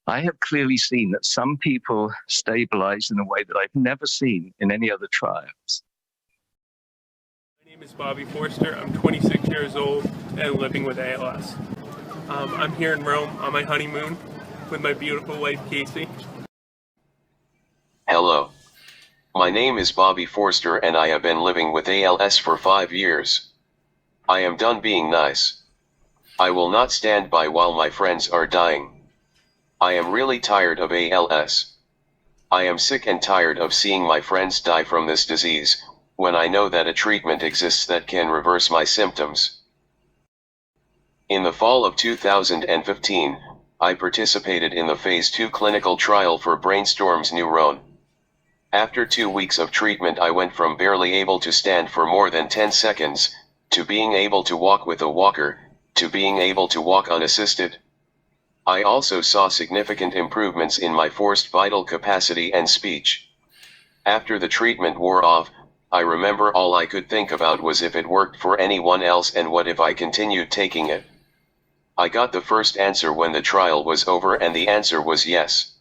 I have clearly seen that some people stabilize in a way that I've never seen in any other trials. My name is Bobby Forster. I'm 26 years old and living with ALS. I'm here in Rome on my honeymoon with my beautiful wife, Casey. Hello. My name is Bobby Forster and I have been living with ALS for 5 years. I am done being nice. I will not stand by while my friends are dying. I am really tired of ALS. I am sick and tired of seeing my friends die from this disease, when I know that a treatment exists that can reverse my symptoms. In the fall of 2015, I participated in the Phase 2 clinical trial for Brainstorm's NUROWN. After 2 weeks of treatment, I went from barely able to stand for more than 10 seconds, to being able to walk with a walker, to being able to walk unassisted. I also saw significant improvements in my forced vital capacity and speech. After the treatment wore off, I remember all I could think about was if it worked for anyone else and what if I continued taking it. I got the first answer when the trial was over and the answer was yes.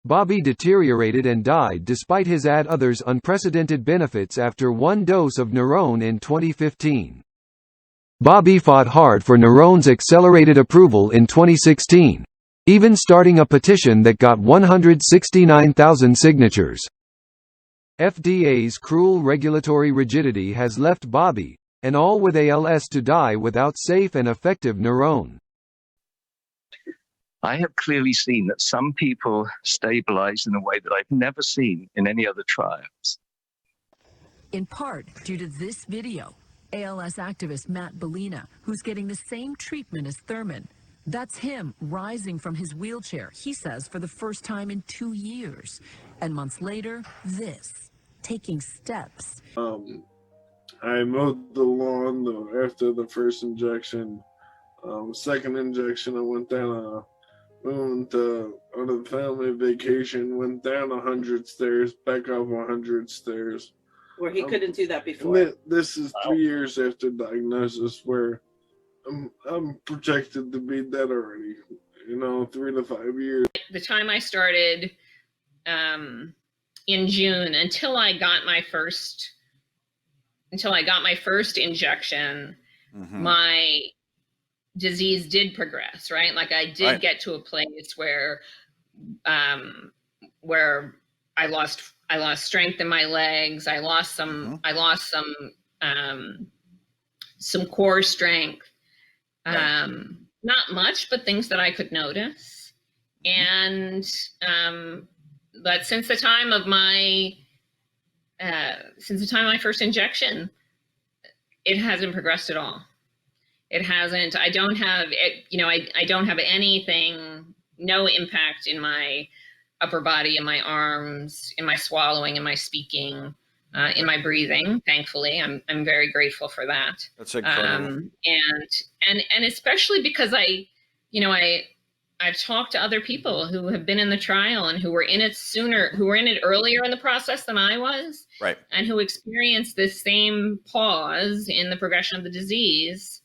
Bobby deteriorated and died despite his others' unprecedented benefits after one dose of NUROWN in 2015. Bobby fought hard for NUROWN's accelerated approval in 2016, even starting a petition that got 169,000 signatures. FDA's cruel regulatory rigidity has left Bobby, and all with ALS, to die without safe and effective NUROWN. I have clearly seen that some people stabilize in a way that I've never seen in any other trials. In part due to this video, ALS activist Matt Bellina, who's getting the same treatment as Thurman. That's him rising from his wheelchair, he says, for the first time in 2 years. And months later, this, taking steps. I mowed the lawn after the first injection. Second injection, I went down on a family vacation, went down 100 stairs, back up 100 stairs. Where he couldn't do that before. This is 3 years after diagnosis, where I'm projected to be dead already. 3 to 5 years. The time I started in June until I got my first injection, my disease did progress, right? Like I did get to a place where I lost strength in my legs. I lost some core strength. Not much, but things that I could notice. And but since the time of my first injection, it hasn't progressed at all. It hasn't. I don't have it. I don't have anything. No impact in my upper body, in my arms, in my swallowing, in my speaking, in my breathing. Thankfully, I'm very grateful for that. That's incredible. And especially because I've talked to other people who have been in the trial and who were in it earlier in the process than I was, right? And who experienced this same pause in the progression of the disease.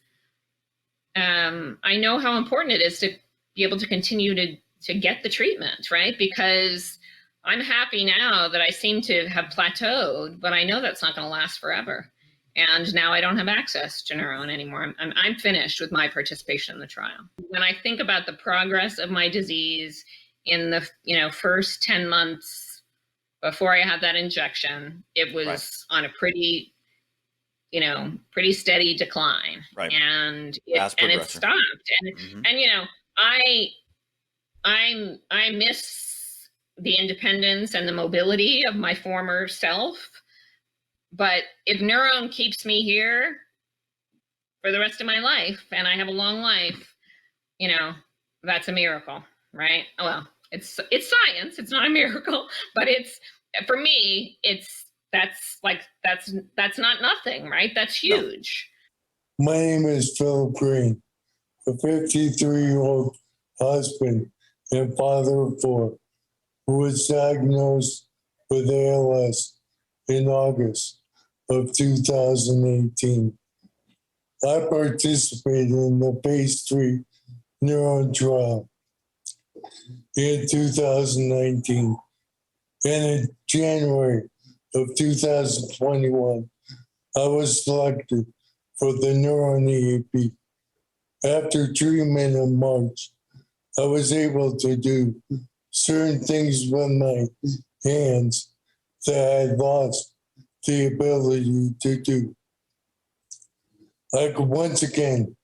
I know how important it is to be able to continue to get the treatment, right? Because I'm happy now that I seem to have plateaued, but I know that's not going to last forever. And now I don't have access to NUROWN anymore. I'm finished with my participation in the trial. When I think about the progress of my disease in the first 10 months before I had that injection, it was on a pretty steady decline. Right. And it stopped. And I miss the independence and the mobility of my former self. But if NUROWN keeps me here for the rest of my life, and I have a long life, that's a miracle, right? Well, it's science. It's not a miracle, but for me, that's not nothing, right? That's huge. My name is Philip Green, a 53-year-old husband and father of 4, who was diagnosed with ALS in August of 2018. I participated in the Phase 3 NUROWN trial. in 2019. And in January of 2021, I was selected for the NUROWN EAP. After treatment in March, I was able to do certain things with my hands that I had lost the ability to do. I could once again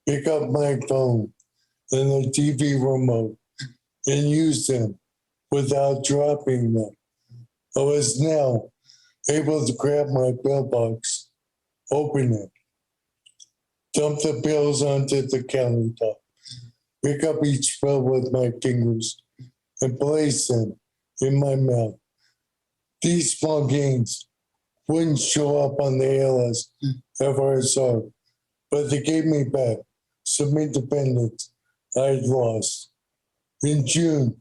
pick up my phone and the TV remote and use them without dropping them. I was now able to grab my bill box, open it, dump the bills onto the countertop, pick up each bill with my fingers, and place them in my mouth. These small gains wouldn't show up on the ALS FRSR, but they gave me back some independence I had lost. In June,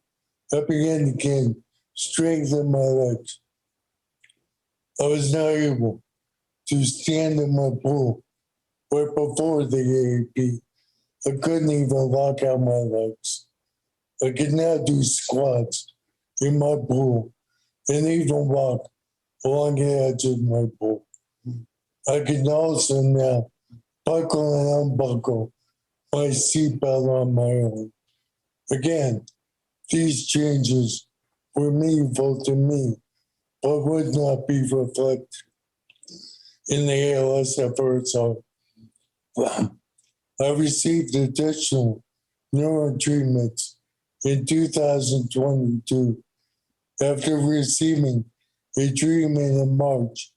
I began to gain strength in my legs. I was now able to stand in my pool, where before the AAP, I couldn't even lock out my legs. I could now do squats in my pool and even walk along the edge of my pool. I can also now buckle and unbuckle my seatbelt on my own. Again, these changes were meaningful to me, but would not be reflected in the ALS FRSR. I received additional neuro treatments in 2022 after receiving a treatment in March.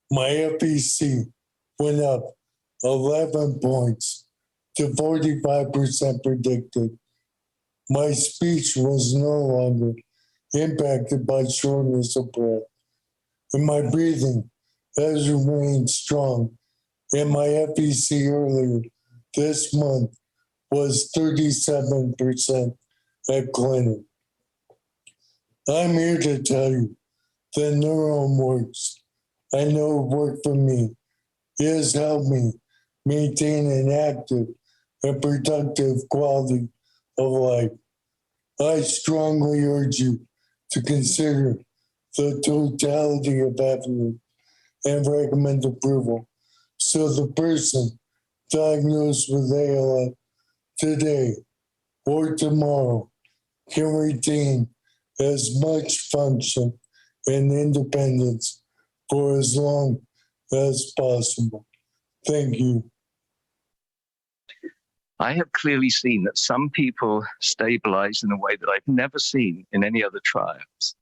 My FEC went up 11 points to 45% predicted. My speech was no longer impacted by shortness of breath, and my breathing has remained strong. And my FEC earlier this month was 37% at clinic. I'm here to tell you that NUROWN works. I know it worked for me. It has helped me maintain an active and productive quality of life. I strongly urge you to consider the totality of evidence and recommend approval so the person diagnosed with ALS today or tomorrow can retain as much function and independence for as long as possible. Thank you. I have clearly seen that some people stabilize in a way that I've never seen in any other trials.